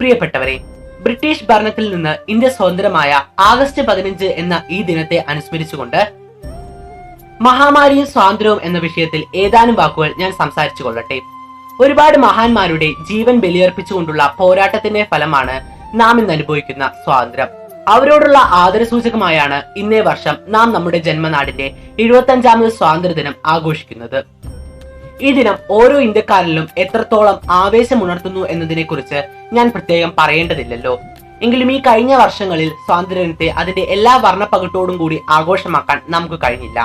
പ്രിയപ്പെട്ടവരെ, ബ്രിട്ടീഷ് ഭരണത്തിൽ നിന്ന് ഇന്ത്യ സ്വതന്ത്രമായ ആഗസ്റ്റ് 15 എന്ന ഈ ദിനത്തെ അനുസ്മരിച്ചുകൊണ്ട് മഹാമാരിയും സ്വാതന്ത്ര്യവും എന്ന വിഷയത്തിൽ ഏതാനും വാക്കുകൾ ഞാൻ സംസാരിച്ചു കൊള്ളട്ടെ. ഒരുപാട് മഹാന്മാരുടെ ജീവൻ ബലിയർപ്പിച്ചുകൊണ്ടുള്ള പോരാട്ടത്തിന്റെ ഫലമാണ് നാം ഇന്ന് അനുഭവിക്കുന്ന സ്വാതന്ത്ര്യം. അവരോടുള്ള ആദരസൂചകമായാണ് ഇന്നേ വർഷം നാം നമ്മുടെ ജന്മനാടിന്റെ 75ാമത് സ്വാതന്ത്ര്യദിനം ആഘോഷിക്കുന്നത്. ഈ ദിനം ഓരോ ഇന്ത്യക്കാരിലും എത്രത്തോളം ആവേശമുണർത്തുന്നു എന്നതിനെ കുറിച്ച് ഞാൻ പ്രത്യേകം പറയേണ്ടതില്ലല്ലോ. എങ്കിലും ഈ കഴിഞ്ഞ വർഷങ്ങളിൽ സ്വാതന്ത്ര്യദിനത്തെ അതിന്റെ എല്ലാ വർണ്ണപ്പകിട്ടോടും കൂടി ആഘോഷമാക്കാൻ നമുക്ക് കഴിഞ്ഞില്ല.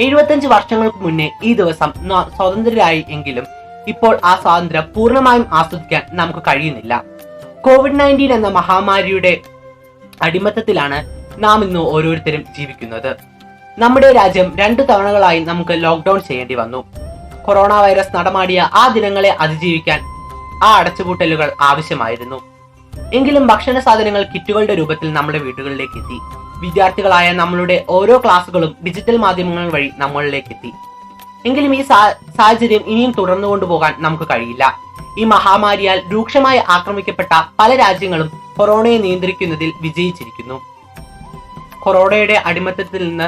75 വർഷങ്ങൾക്ക് മുന്നേ ഈ ദിവസം സ്വതന്ത്രരായി എങ്കിലും ഇപ്പോൾ ആ സ്വാതന്ത്ര്യം പൂർണ്ണമായും ആസ്വദിക്കാൻ നമുക്ക് കഴിയുന്നില്ല. COVID-19 എന്ന മഹാമാരിയുടെ അടിമത്തത്തിലാണ് നാം ഇന്ന് ഓരോരുത്തരും ജീവിക്കുന്നത്. നമ്മുടെ രാജ്യം 2 തവണകളായി നമുക്ക് ലോക്ക്ഡൌൺ ചെയ്യേണ്ടി വന്നു. കൊറോണ വൈറസ് നടമാടിയ ആ ദിനങ്ങളെ അതിജീവിക്കാൻ ആ അടച്ചുപൂട്ടലുകൾ ആവശ്യമായിരുന്നു. എങ്കിലും ഭക്ഷണ സാധനങ്ങൾ കിറ്റുകളുടെ രൂപത്തിൽ നമ്മുടെ വീടുകളിലേക്ക് എത്തി. വിദ്യാർത്ഥികളായ നമ്മളുടെ ഓരോ ക്ലാസുകളും ഡിജിറ്റൽ മാധ്യമങ്ങൾ വഴി നമ്മളിലേക്ക് എത്തി. എങ്കിലും ഈ സാഹചര്യം ഇനിയും തുടർന്നു കൊണ്ടുപോകാൻ നമുക്ക് കഴിയില്ല. ഈ മഹാമാരിയാൽ രൂക്ഷമായി ആക്രമിക്കപ്പെട്ട പല രാജ്യങ്ങളും കൊറോണയെ നിയന്ത്രിക്കുന്നതിൽ വിജയിച്ചിരിക്കുന്നു. കൊറോണയുടെ അടിമത്തത്തിൽ നിന്ന്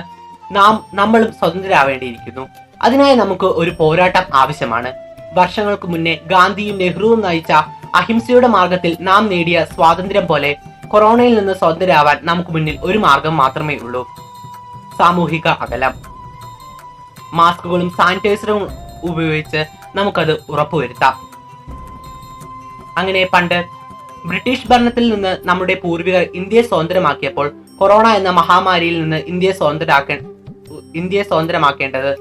നമ്മളും സ്വതന്ത്രരാവേണ്ടിയിരിക്കുന്നു. അതിനായി നമുക്ക് ഒരു പോരാട്ടം ആവശ്യമാണ്. വർഷങ്ങൾക്ക് മുന്നേ ഗാന്ധിയും നെഹ്റുവും നയിച്ച അഹിംസയുടെ മാർഗത്തിൽ നാം നേടിയ സ്വാതന്ത്ര്യം പോലെ കൊറോണയിൽ നിന്ന് സ്വതന്ത്രരാവാൻ നമുക്ക് മുന്നിൽ ഒരു മാർഗം മാത്രമേ ഉള്ളൂ: സാമൂഹിക അകലം. മാസ്കുകളും സാനിറ്റൈസറും ഉപയോഗിച്ച് നമുക്കത് ഉറപ്പുവരുത്താം. അങ്ങനെ പണ്ട് ബ്രിട്ടീഷ് ഭരണത്തിൽ നിന്ന് നമ്മുടെ പൂർവികർ ഇന്ത്യയെ സ്വതന്ത്രമാക്കിയപ്പോൾ കൊറോണ എന്ന മഹാമാരിയിൽ നിന്ന് ഇന്ത്യയെ സ്വതന്ത്രമാക്കേണ്ടത്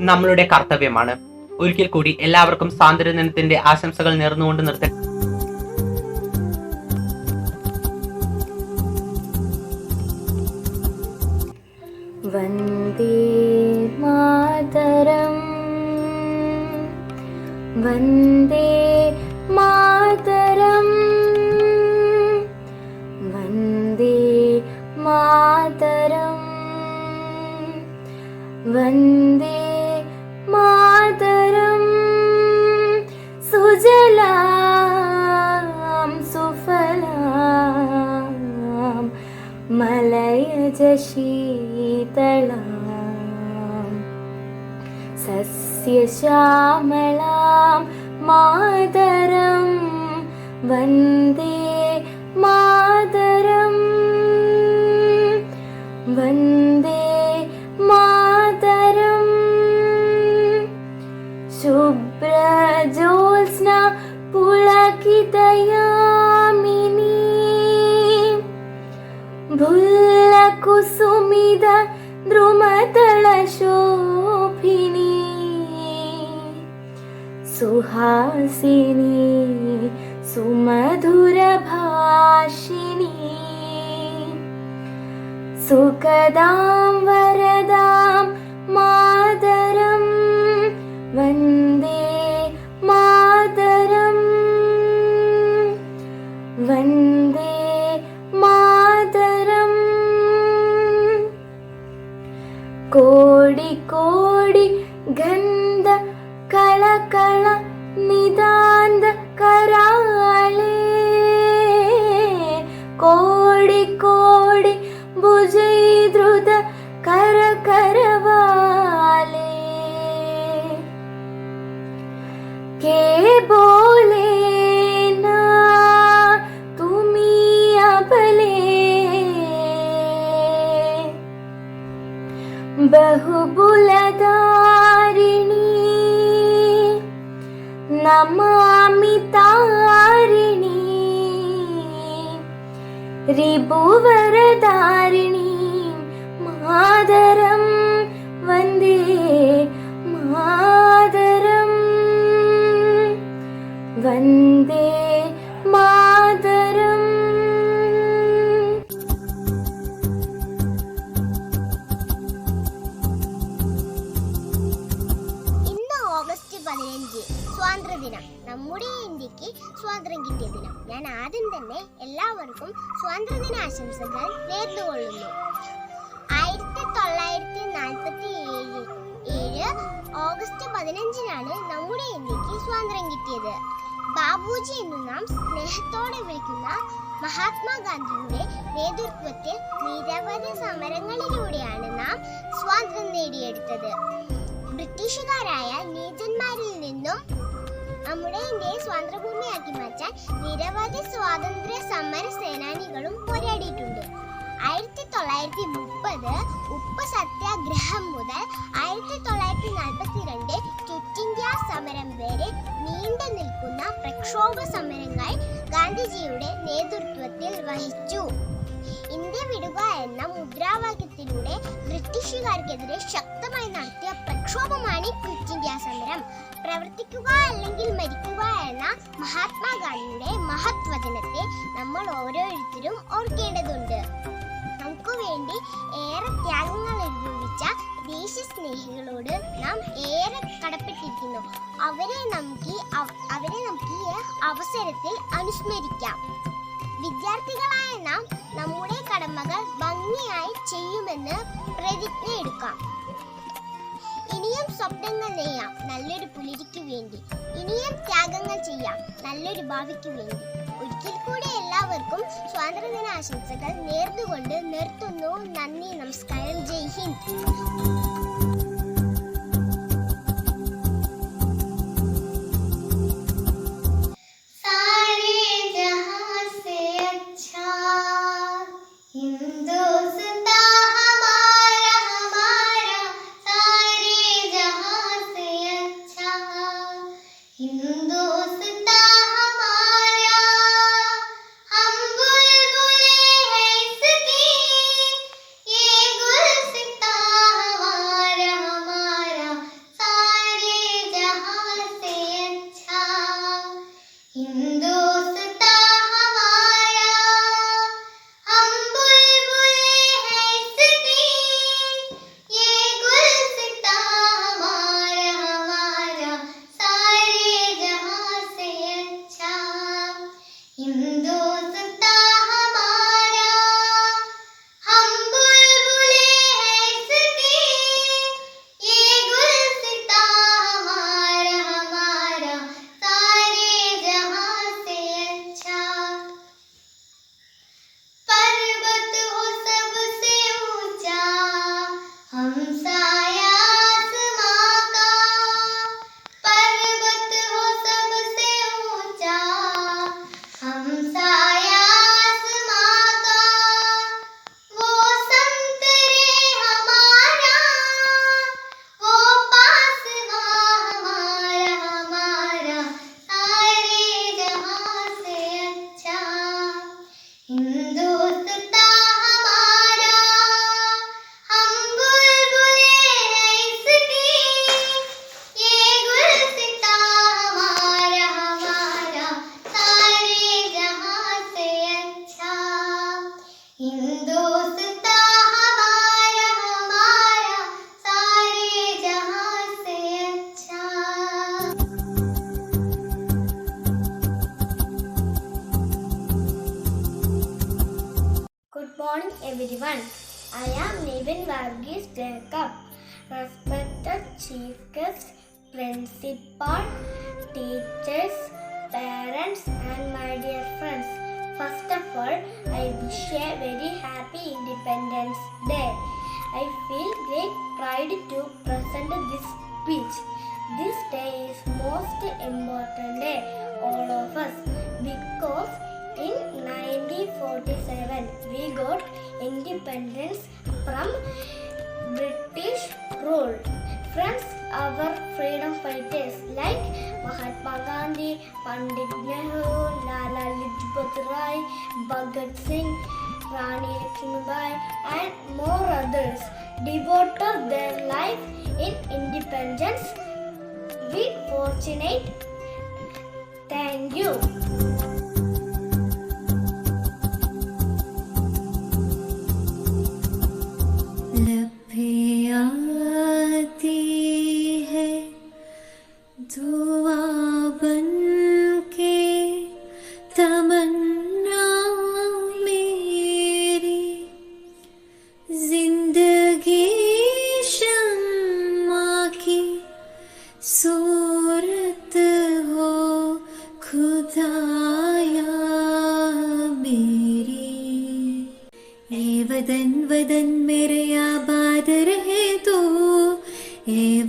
നമ്മളുടെ കർത്തവ്യമാണ്. ഒരിക്കൽ കൂടി എല്ലാവർക്കും സ്വാതന്ത്ര്യദിനത്തിന്റെ ആശംസകൾ നേർന്നുകൊണ്ട് നിർത്തട്ടെ. വന്ദേ മാതരം വന്ദേ മാതരം വന്ദേ മാതരം വന്ദേ മാതരം സുജലാം സുഫലാം മലയജ ശീതളാം സസ്യശ്യാമളാം മാതരം വന്ദേ മാതരം വന്ദേ മാതരം ശുഭ്രജോത്സ്ന പുളകിതയാമിനി ഭുല്ലകുസുമിത ദ്രുമതളശോഭിനി സുഹാസിനി സുമധുരഭാഷിണി സുഖദാം വരദാം മാതരം വന്ദേ മാതരം വന്ദേ മാതരം കോടി കോടി ഗന്ധ കളകള നിതാന്ത കരാളേ കോടി കോടി ഭുജൈദ്രുത കര കരവാലേ के बोले ना तुमी अबले बहुबुलधारिणी नमामि तारिणी रिपुवरधारिणी मातरं वन्दे मातरं വന്ദേ മാതരം. ഇന്ന് ഓഗസ്റ്റ് 15 സ്വാതന്ത്ര്യദിനം. നമ്മുടെ ഇന്ത്യക്ക് സ്വാതന്ത്ര്യം കിട്ടിയ ദിനം. ഞാൻ ആദ്യം തന്നെ എല്ലാവർക്കും സ്വാതന്ത്ര്യദിന ആശംസകൾ നേർന്നുകൊള്ളുന്നു. 1947 ഓഗസ്റ്റ് 15 നമ്മുടെ ഇന്ത്യക്ക് സ്വാതന്ത്ര്യം കിട്ടിയത്. ബാബുജി എന്ന് നാം സ്നേഹത്തോടെ വിളിക്കുന്ന മഹാത്മാഗാന്ധിയുടെ നേതൃത്വത്തിൽ നിരവധി സമരങ്ങളിലൂടെയാണ് നാം സ്വാതന്ത്ര്യം നേടിയെടുത്തത്. ബ്രിട്ടീഷുകാരായ നീചന്മാരിൽ നിന്നും നമ്മുടെ ഇന്ത്യയെ സ്വാതന്ത്ര്യഭൂമിയാക്കി മാറ്റാൻ നിരവധി സ്വാതന്ത്ര്യ സമര സേനാനികളും പോരാടിയിട്ടുണ്ട്. 1930 ഉപ്പ് സത്യാഗ്രഹം മുതൽ 1942 ക്വിറ്റ് ഇന്ത്യ സമരം വരെ നീണ്ടു നിൽക്കുന്ന പ്രക്ഷോഭ സമരങ്ങൾ ഗാന്ധിജിയുടെ നേതൃത്വത്തിൽ വഹിച്ചു. ഇന്ത്യ വിടുക എന്ന മുദ്രാവാക്യത്തിലൂടെ ബ്രിട്ടീഷുകാർക്കെതിരെ ശക്തമായി നടത്തിയ പ്രക്ഷോഭമാണ് ക്വിറ്റ് ഇന്ത്യ സമരം. പ്രവർത്തിക്കുക അല്ലെങ്കിൽ മരിക്കുക എന്ന മഹാത്മാഗാന്ധിയുടെ മഹത്വചനത്തെ നമ്മൾ ഓരോരുത്തരും ഓർക്കേണ്ടതുണ്ട്. നമുക്ക് വേണ്ടി ഏറെ ത്യാഗങ്ങൾ അനുഭവിച്ച ദേശസ്നേഹികളോട് നാം ഏറെ കടപ്പെട്ടിരിക്കുന്നു. അവരെ നമുക്ക് ഈ അവസരത്തിൽ അനുസ്മരിക്കാം. വിദ്യാർത്ഥികളായ നാം നമ്മുടെ കടമകൾ ഭംഗിയായി ചെയ്യുമെന്ന് പ്രതിജ്ഞ എടുക്കാം. ഇനിയും സ്വപ്നങ്ങൾ നെയ്യാം നല്ലൊരു പുലരിക്ക് വേണ്ടി. ഇനിയും ത്യാഗങ്ങൾ ചെയ്യാം നല്ലൊരു ഭാവിക്ക് വേണ്ടി. ഒരിക്കൽ കൂടി എല്ലാവർക്കും സ്വാതന്ത്ര്യദിന ആശംസകൾ നേർന്നുകൊണ്ട് നിർത്തുന്നു. നന്ദി, നമസ്കാരം, ജയ് Hind. Morning everyone. I am Nivin Varghese Jacob. Respected Chief Guest, Principal, teachers, parents and my dear friends. First of all, I wish a very happy Independence Day. I feel great pride to present this speech. This day is most important day all of us because in 1947 we got independence from British rule. Friends, our freedom fighters like Mahatma Gandhi, Pandit Nehru, Lala Lajpat Rai, Bhagat Singh, Rani Lakshmibai and more others devoted their life in independence. We fortunate. Thank you. सूरत हो खुद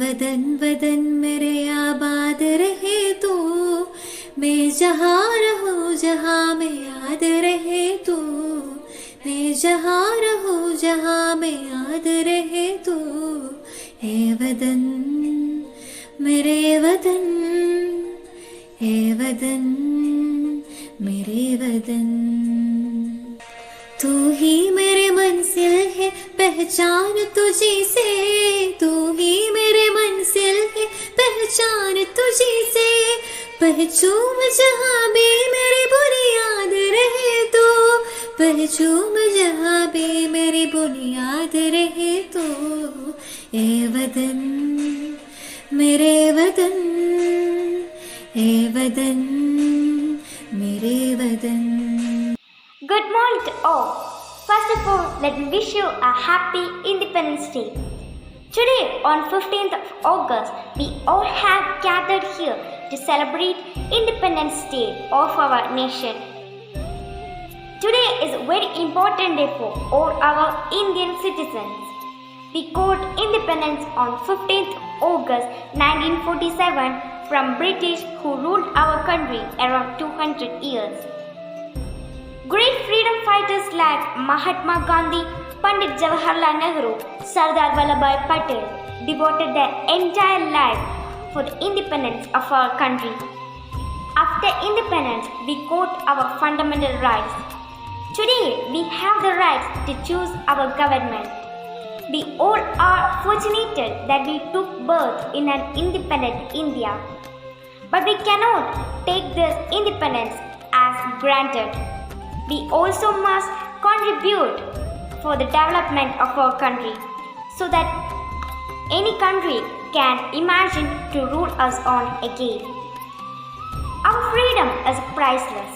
वतन वतन मेरे आबाद रहे तू, मैं जहाँ रहूँ जहाँ में याद रहे तू, मैं जहाँ रहूँ जहाँ में याद रहे तू। ए वतन मेरे वतन, ए वतन मेरे वतन। तू ही मेरे मंजिल है पहचान तुझी से, तू ही मेरे मंजिल है पहचान तुझी से। पहचूम जहाँ भी मेरी बुनियाद रहे तो, पहचूम जहाँ भी मेरी बुनियाद रहे तो। ए वतन मेरे वतन, ए वतन मेरे वतन। Good morning to all. First of all, let me wish you a happy Independence Day. Today, on 15th of August, we all have gathered here to celebrate Independence Day of our nation. Today is a very important day for all our Indian citizens. We got independence on 15th August 1947 from British who ruled our country around 200 years. Great freedom fighters like Mahatma Gandhi, Pandit Jawaharlal Nehru, Sardar Vallabhbhai Patel devoted their entire life for the independence of our country. After independence, we got our fundamental rights. Today, we have the right to choose our government. We all are fortunate that we took birth in an independent India. But we cannot take this independence as granted. We also must contribute for the development of our country so that any country can imagine to rule us on again. Our freedom is priceless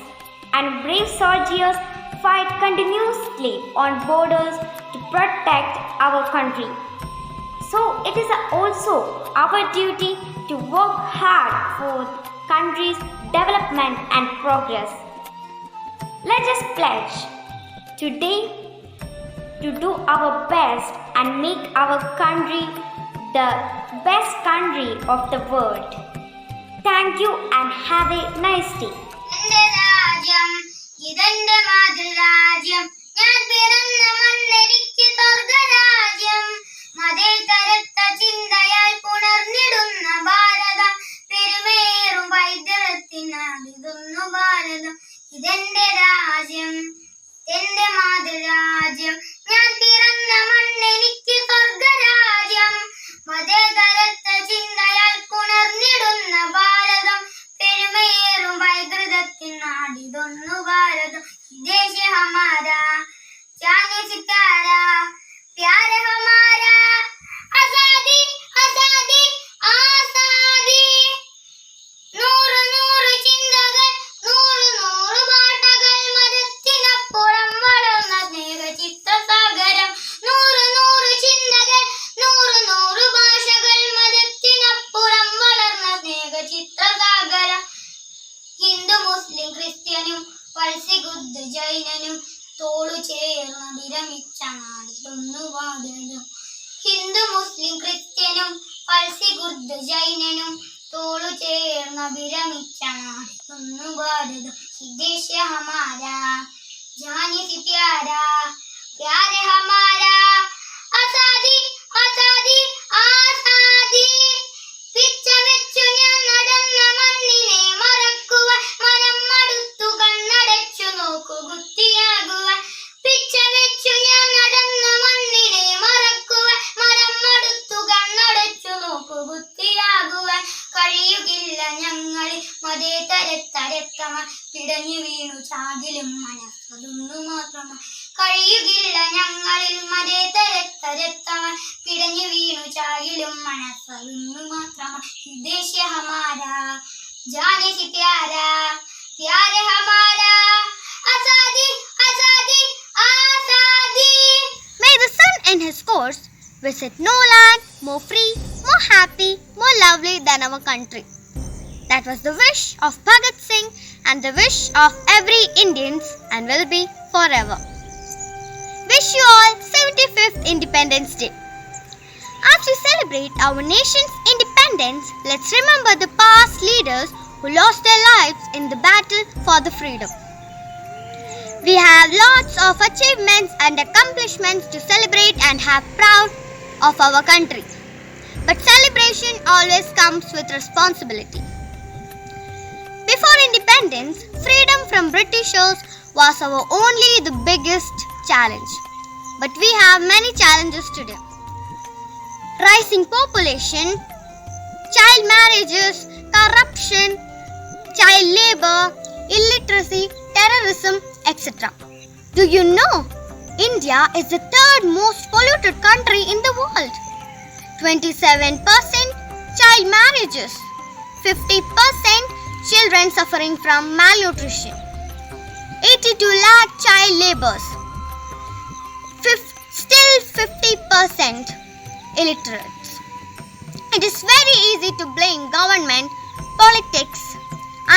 and brave soldiers fight continuously on borders to protect our country. So it is also our duty to work hard for the country's development and progress. Let us pledge today to do our best and make our country the best country of the world. Thank you and have a nice day. എന്റെ രാജ്യം ഇതെന്റെ മാതൃരാജ്യം, ഞാൻ പിറന്ന മണ്ണെനിക്ക് സ്വർഗരാജ്യം. മതേതരത്വ ചിന്തയാൽ പുണർന്നിടുന്ന ഭാരതം, പെരുമേറും വൈദ്യത്തിനാടിതുന്നു ഭാരതം. ഇതെന്റെ രാജ്യം എന്റെ മാതൃരാജ്യം, ഞാൻ പിറന്ന മണ്ണെനിക്ക് സ്വർഗരാജ്യം. മതേതരത്വ ചിന്തയാൽ പുണർന്നിടുന്ന ഭാരതം, പെരുമേറും വൈകൃതത്തിനാടിതൊന്നു ഭാരതം. ദേശ ഹമാരാ ജാനെ സിതാരാ പ്യാര ഹമാരാ, ആസാദി ആസാദി ആസാദി. നൂറ് നൂറ് ചിന്തകൾ, നൂറ് നൂറ് പാട്ടകൾ, മതത്തിനപ്പുറം വളർന്ന സ്നേഹചിത്രസാഗരം. നൂറ് നൂറ് ചിന്തകൾ, നൂറ് നൂറ് ഭാഷകൾ, മതത്തിനപ്പുറം വളർന്ന സ്നേഹചിത്രസാഗരം. ഹിന്ദു മുസ്ലിം ക്രിസ്ത്യനും പൾസിബുദ്ധ ജൈനനും തോളു ചേർന്ന് വിരമിച്ച നാടിതൊന്നു ഭാരതം. ഹിന്ദു മുസ്ലിം ക്രിസ്ത്യനും പൾസിബുദ്ധ ജൈനനും തോളു ചേർന്ന് വിരമിച്ച നാടിതൊന്നു ഭാരതം. ദേശ ഹമാരാ ജാനി സി പ്യാരാ പ്യാര ഹമാരാ, ആസാദി ആസാദി ആസാദി. പിച്ച വെച്ചു ഞാൻ നടന്ന മണ്ണിനെ മറക്കുവാൻ, മനം മടുത്തു കണ്ണടച്ചു നോക്കു ബുദ്ധിയാകുവാൻ. പിച്ച വെച്ചു ഞാൻ നടന്ന മണ്ണിനെ മറക്കുവാൻ, മനം മടുത്തു കണ്ണടച്ചു നോക്കു ബുദ്ധിയാകുവാൻ. കഴിയുകില്ല ഞങ്ങളിൽ മതേതരത്തരത്തമായി, പിടഞ്ഞു വീണു ചാകിലും മനസ്സതൊന്നു മാത്രമായി. കഴിയുകില്ല ഞങ്ങളിൽ മതേതരത്തരത്തമായി, പിടഞ്ഞു വീണു ചാകിലും മനസ്സതൊന്നു മാത്രമായി. ദേശ ഹമാരാ ജാനെ സി പ്യാരാ പ്യാര ഹമാരാ, ആസാദി ആസാദി ആസാദി. May the sun in his course visit no land more free, more happy, more lovely than our country. That was the wish of Bhagat Singh and the wish of every Indian and will be forever. Wish you all 75th Independence Day. आज we celebrate our nation's independence, let's remember the past leaders who lost their lives in the battle for the freedom. We have lots of achievements and accomplishments to celebrate and have proud of our country. But celebration always comes with responsibility. Before independence, freedom from Britishers was our only the biggest challenge. But we have many challenges today. Rising population, child marriages, corruption, child labor, illiteracy, terrorism, etc. Do you know India is the third most polluted country in the world? 27% child marriages, 50% children suffering from malnutrition, 82 lakh child labors, still 50% illiterates. It is very easy to blame government, politics,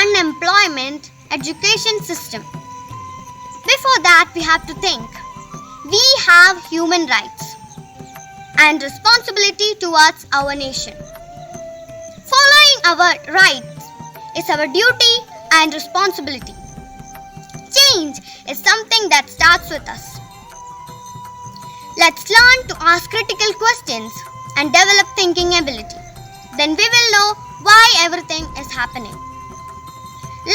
unemployment, education system. Before that, we have to think. We have human rights and responsibility towards our nation. Following our rights is our duty and responsibility. Change is something that starts with us. Let's learn to ask critical questions and develop thinking ability. Then we will know why everything is happening.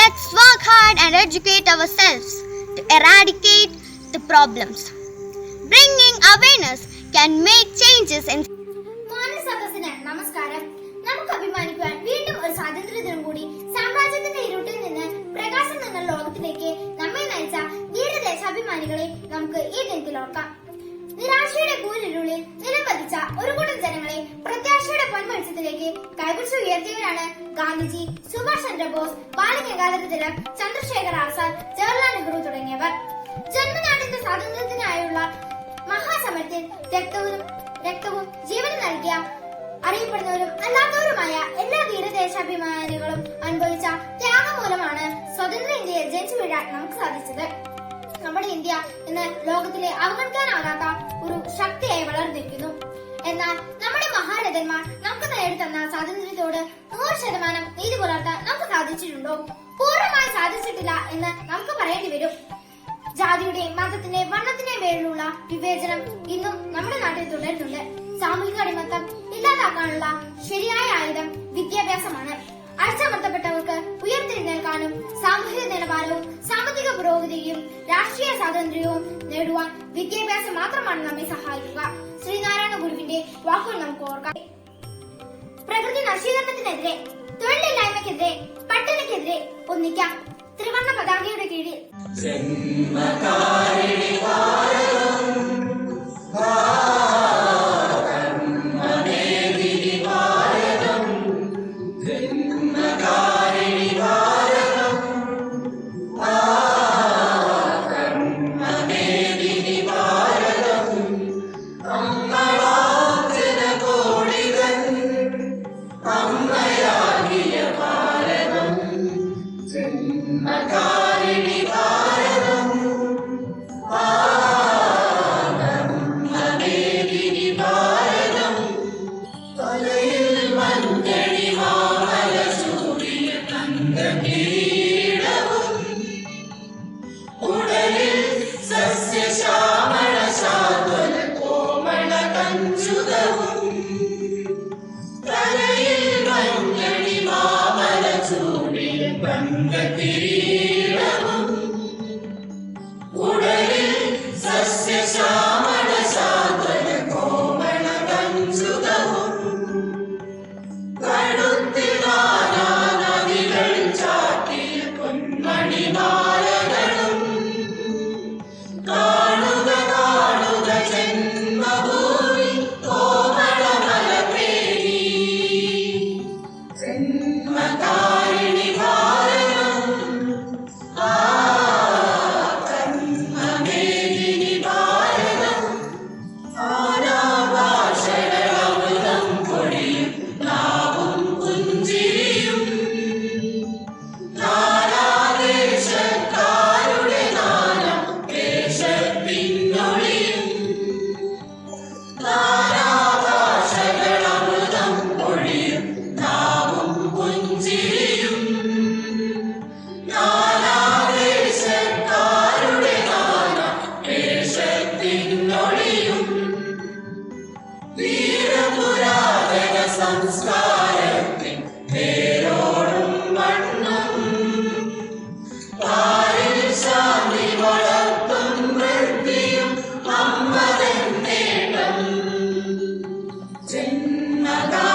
Let's work hard and educate ourselves to eradicate the problems. Bringing awareness can make changes in മാനസദസ്സിന് നമസ്കാരം. നമുക്ക് അഭിമാനിക്കുവാൻ വീണ്ടും ഒരു സ്വാതന്ത്ര്യ ദിനം കൂടി. സാമ്രാജ്യത്തിന്റെ ഇരുട്ടിൽ നിന്ന് പ്രകാശം നിന്ന ലോകത്തിലേക്ക് നമ്മെ നയിച്ച വീരദേശാഭിമാനികളെ നമുക്ക് ഈ ദിനത്തിൽ ഓർക്കാം. നിരാശയുടെ കൂരിരുളിൽ നിലംപതിച്ച ഒരു കൂട്ടം ജനങ്ങളെ പ്രത്യാശയുടെ പൊന്മത്സ്യത്തിലേക്ക് കൈപിടിച്ച് ഉയർത്തിയവരാണ് ഗാന്ധിജി, സുഭാഷ് ചന്ദ്രബോസ്, ബാലഗംഗാധര തിലക്, ചന്ദ്രശേഖർ ആസാദ്, ജവഹർലാൽ നെഹ്റു തുടങ്ങിയവർ. ജന്മനാടിന്റെ സ്വാതന്ത്ര്യത്തിനായുള്ള മഹാസമരത്തിൽ രക്തവും ജീവനും നൽകിയ അറിയപ്പെടുന്നവരും അല്ലാത്തവരുമായ എല്ലാ ധീരദേശാഭിമാനികളും അനുഭവിച്ച ത്യാഗം മൂലമാണ് സ്വതന്ത്ര ഇന്ത്യയെ ജനിച്ചു വീഴാൻ നമുക്ക് സാധിച്ചത്. നമ്മുടെ ഇന്ത്യ ഇന്ന് ലോകത്തിലെ അവഗണിക്കാനാകാത്ത ഒരു ശക്തിയായി വളർന്നിരിക്കുന്നു. എന്നാൽ നമ്മുടെ മഹാരഥന്മാർ നമുക്ക് നേടിത്തന്ന സ്വാതന്ത്ര്യത്തോട് 100% നീതി പുലർത്താൻ നമുക്ക് സാധിച്ചിട്ടുണ്ടോ? പൂർണ്ണമായി സാധിച്ചിട്ടില്ല എന്ന് നമുക്ക് പറയേണ്ടി വരും. ജാതിയുടെയും മതത്തിന്റെയും വർണ്ണത്തിന്റെയും പേരിലുള്ള വിവേചനം ഇന്നും നമ്മുടെ നാട്ടിൽ തുടരുന്നുണ്ട്. സാമൂഹിക അടിമത്തം ഇല്ലാതാക്കാനുള്ള ശരിയായ ആയുധം വിദ്യാഭ്യാസമാണ്. അടിച്ചമർത്തപ്പെട്ടവർക്ക് ഉയർത്തെഴുന്നേൽക്കാനും സാമൂഹിക നിലവാരവും സാമ്പത്തിക പുരോഗതിയും രാഷ്ട്രീയ സ്വാതന്ത്ര്യവും നേടുവാൻ വിദ്യാഭ്യാസം മാത്രമാണ് നമ്മെ സഹായിക്കുക. ശ്രീനാരായണ ഗുരുവിന്റെ വാക്കുകൾ നമുക്ക് ഓർക്കാം. പ്രകൃതി നശീകരണത്തിനെതിരെ, തൊഴിലില്ലായ്മയ്ക്കെതിരെ, പട്ടിണിക്കെതിരെ ഒന്നിക്കാം. ത്രിവർണ്ണ പതാകയുടെ കീഴിൽ സംസ്കാരത്തിൻ വേരോടും മണ്ണും പാരിൽ ശാന്തി വളർത്തും വൃത്തിയും അമ്മതൻ നേട്ടം ജന്മദാ